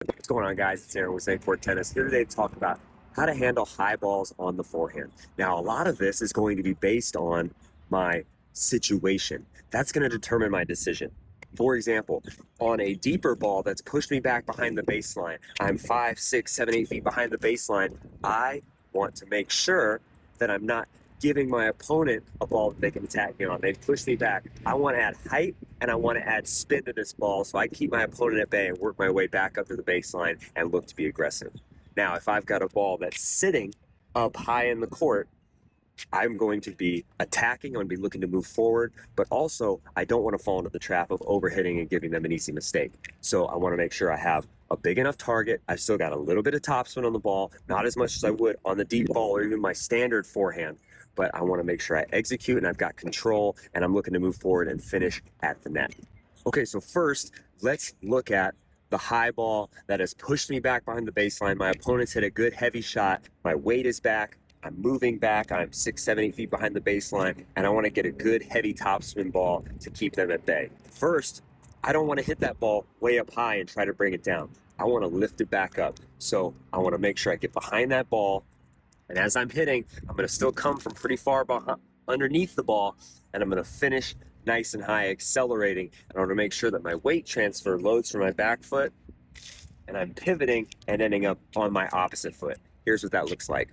What's going on, guys? It's Aaron with St. Court Tennis here today to talk about how to handle high balls on the forehand. Now, a lot of this is going to be based on my situation. That's going to determine my decision. For example, on a deeper ball that's pushed me back behind the baseline, I'm 5, 6, 7, 8 feet behind the baseline. I want to make sure that I'm not giving my opponent a ball that they can attack me on. They've pushed me back. I want to add height and I want to add spin to this ball so I keep my opponent at bay and work my way back up to the baseline and look to be aggressive. Now, if I've got a ball that's sitting up high in the court, I'm going to be attacking. I'm going to be looking to move forward, but also I don't want to fall into the trap of overhitting and giving them an easy mistake. So I want to make sure I have a big enough target. I've still got a little bit of topspin on the ball, not as much as I would on the deep ball or even my standard forehand, but I want to make sure I execute and I've got control and I'm looking to move forward and finish at the net. Okay, so first, let's look at the high ball that has pushed me back behind the baseline. My opponent's hit a good heavy shot. My weight is back. I'm moving back. I'm 6, 7, 8 feet behind the baseline, and I want to get a good heavy topspin ball to keep them at bay. First, I don't want to hit that ball way up high and try to bring it down. I want to lift it back up. So I want to make sure I get behind that ball, and as I'm hitting, I'm going to still come from pretty far behind, underneath the ball, and I'm going to finish nice and high, accelerating in order to make sure that my weight transfer loads from my back foot, and I'm pivoting and ending up on my opposite foot. Here's what that looks like.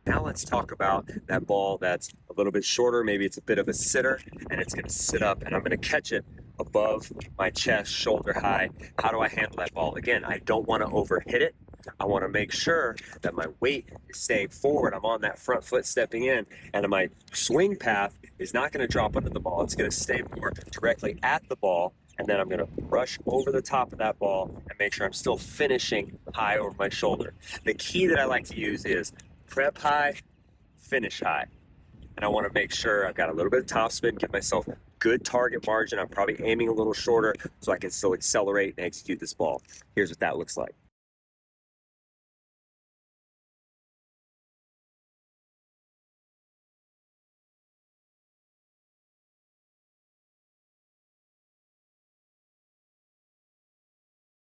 Now let's talk about that ball that's a little bit shorter. Maybe it's a bit of a sitter, and it's going to sit up, and I'm going to catch it above my chest, shoulder high. How do I handle that ball? Again, I don't want to overhit it. I want to make sure that my weight is staying forward. I'm on that front foot stepping in, and my swing path is not going to drop under the ball. It's going to stay more directly at the ball, and then I'm going to rush over the top of that ball and make sure I'm still finishing high over my shoulder. The key that I like to use is prep high, finish high. And I want to make sure I've got a little bit of topspin, give myself good target margin. I'm probably aiming a little shorter so I can still accelerate and execute this ball. Here's what that looks like.